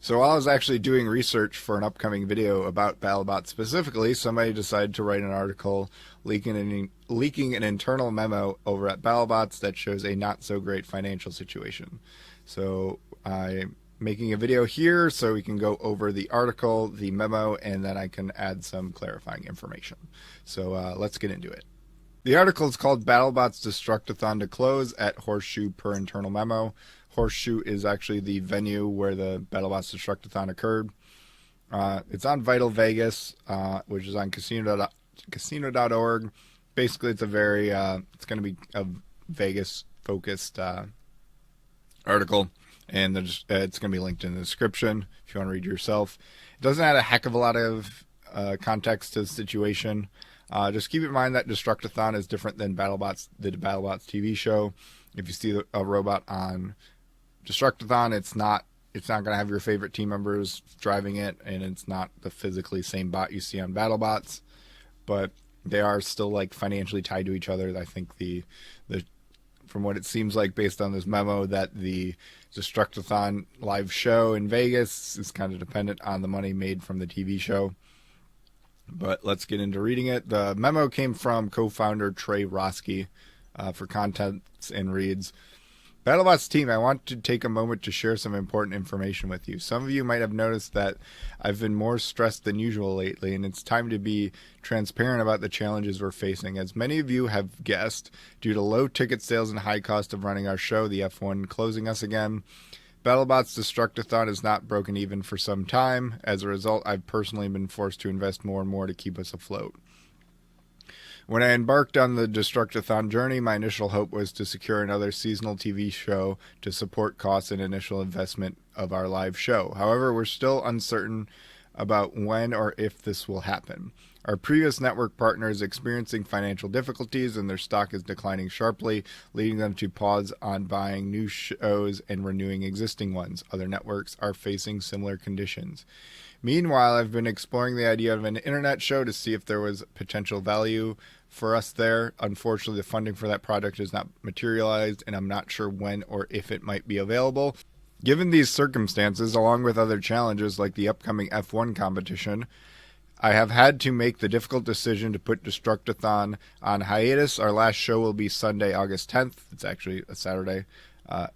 So while I was actually doing research for an upcoming video about Battlebots specifically, somebody decided to write an article leaking an internal memo over at Battlebots that shows a not so great financial situation. So I'm making a video here so we can go over the article, the memo, and then I can add some clarifying information. So let's get into it. The article is called Battlebots Destruct-a-thon to Close at Horseshoe per Internal Memo. Horseshoe is actually the venue where the Battlebots Destruct-a-thon occurred. It's on Vital Vegas, which is on casino.org. Basically, it's it's going to be a Vegas-focused article, and it's going to be linked in the description if you want to read yourself. It doesn't add a heck of a lot of context to the situation. Just keep in mind that Destruct-a-thon is different than Battlebots, the Battlebots TV show. If you see a robot on Destruct-a-thon, it's not going to have your favorite team members driving it, and it's not the physically same bot you see on Battlebots, but they are still like financially tied to each other. I think the from what it seems like based on this memo, that the Destruct-a-thon live show in Vegas is kind of dependent on the money made from the TV show. But let's get into reading it. The memo came from co-founder Trey Roski for contents and reads, Battlebots team, I want to take a moment to share some important information with you. Some of you might have noticed that I've been more stressed than usual lately, and it's time to be transparent about the challenges we're facing. As many of you have guessed, due to low ticket sales and high cost of running our show, the F1 closing us again, Battlebots Destruct-a-thon is not broken even for some time. As a result, I've personally been forced to invest more and more to keep us afloat. When I embarked on the Destruct-a-thon journey, my initial hope was to secure another seasonal TV show to support costs and initial investment of our live show. However, we're still uncertain about when or if this will happen. Our previous network partner is experiencing financial difficulties and their stock is declining sharply, leading them to pause on buying new shows and renewing existing ones. Other networks are facing similar conditions. Meanwhile, I've been exploring the idea of an internet show to see if there was potential value for us there. Unfortunately, the funding for that project has not materialized, and I'm not sure when or if it might be available. Given these circumstances, along with other challenges like the upcoming F1 competition, I have had to make the difficult decision to put Destruct-a-thon on hiatus. Our last show will be Sunday, August 10th. It's actually a Saturday.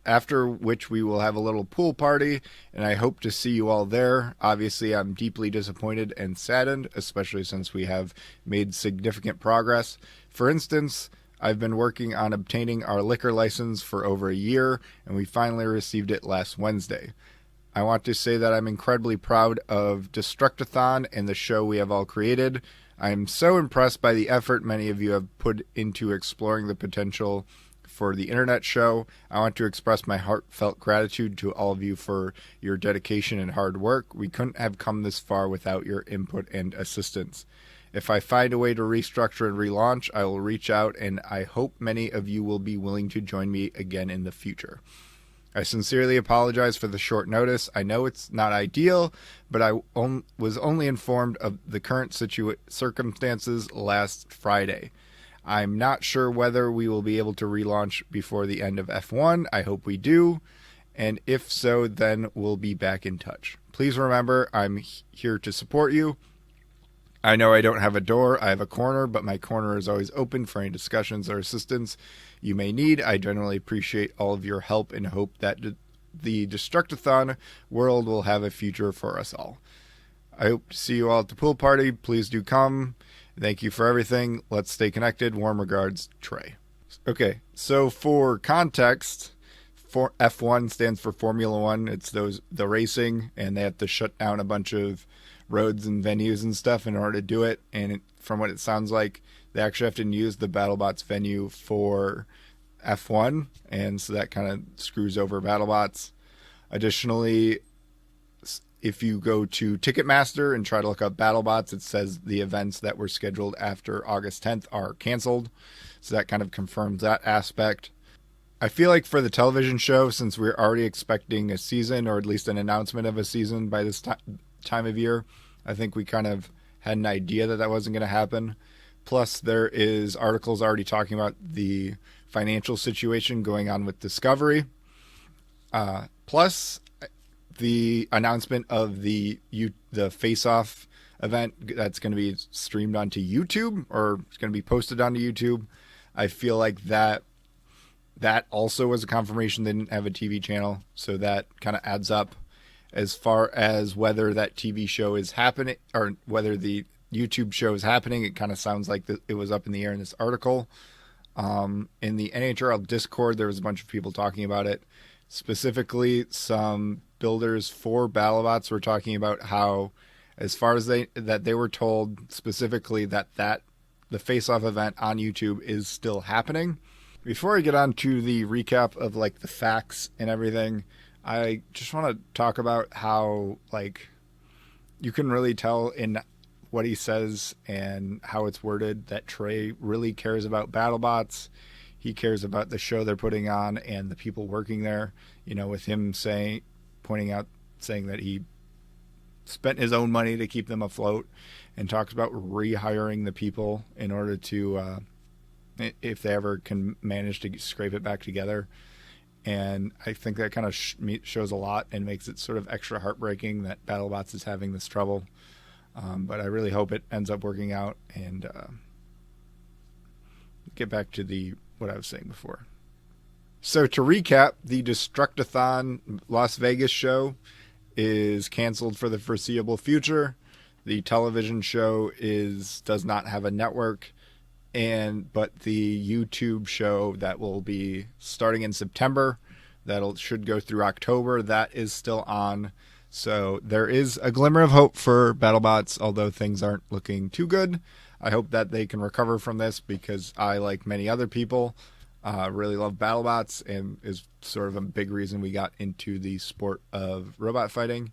After which we will have a little pool party, and I hope to see you all there. Obviously, I'm deeply disappointed and saddened, especially since we have made significant progress. For instance, I've been working on obtaining our liquor license for over a year, and we finally received it last Wednesday. I want to say that I'm incredibly proud of Destruct-a-thon and the show we have all created. I am so impressed by the effort many of you have put into exploring the potential for the internet show. I want to express my heartfelt gratitude to all of you for your dedication and hard work. We couldn't have come this far without your input and assistance. If I find a way to restructure and relaunch, I will reach out, and I hope many of you will be willing to join me again in the future. I sincerely apologize for the short notice. I know it's not ideal, but I was only informed of the current circumstances last Friday. I'm not sure whether we will be able to relaunch before the end of F1. I hope we do. And if so, then we'll be back in touch. Please remember, I'm here to support you. I know I don't have a door, I have a corner, but my corner is always open for any discussions or assistance you may need. I generally appreciate all of your help and hope that the Destruct-a-thon world will have a future for us all. I hope to see you all at the pool party. Please do come. Thank you for everything. Let's stay connected. Warm regards, Trey. Okay, so for context, F1 stands for Formula One. It's the racing, and they have to shut down a bunch of roads and venues and stuff in order to do it. And from what it sounds like, they actually have to use the BattleBots venue for F1, and so that kind of screws over BattleBots. Additionally, if you go to Ticketmaster and try to look up BattleBots, it says the events that were scheduled after August 10th are canceled. So that kind of confirms that aspect. I feel like for the television show, since we're already expecting a season, or at least an announcement of a season by this time of year, I think we kind of had an idea that wasn't going to happen. Plus, there is articles already talking about the financial situation going on with Discovery. Plus, the announcement of the Face Off event that's going to be streamed onto YouTube, or it's going to be posted onto YouTube. I feel like that also was a confirmation they didn't have a TV channel, so that kind of adds up. As far as whether that TV show is happening or whether the YouTube show is happening, it kind of sounds like it was up in the air in this article. In the NHRL Discord, there was a bunch of people talking about it. Specifically, some builders for Battlebots were talking about how, as far as they were told specifically that the face-off event on YouTube is still happening. Before I get on to the recap of like the facts and everything, I just want to talk about how like you can really tell in what he says and how it's worded that Trey really cares about Battlebots. He cares about the show they're putting on and the people working there. You know, with him saying that he spent his own money to keep them afloat, and talks about rehiring the people in order to, if they ever can manage to scrape it back together. And I think that kind of shows a lot and makes it sort of extra heartbreaking that Battlebots is having this trouble. But I really hope it ends up working out. And get back to what I was saying before. So to recap, the Destruct-a-thon Las Vegas show is canceled for the foreseeable future. The television show does not have a network, but the YouTube show that will be starting in September, should go through October, that is still on. So there is a glimmer of hope for Battlebots, although things aren't looking too good. I hope that they can recover from this, because I, like many other people, really love Battlebots, and is sort of a big reason we got into the sport of robot fighting.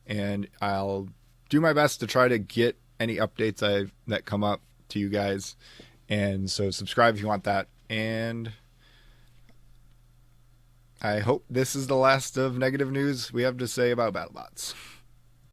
And I'll do my best to try to get any updates that come up to you guys. And so subscribe if you want that. And I hope this is the last of negative news we have to say about Battlebots.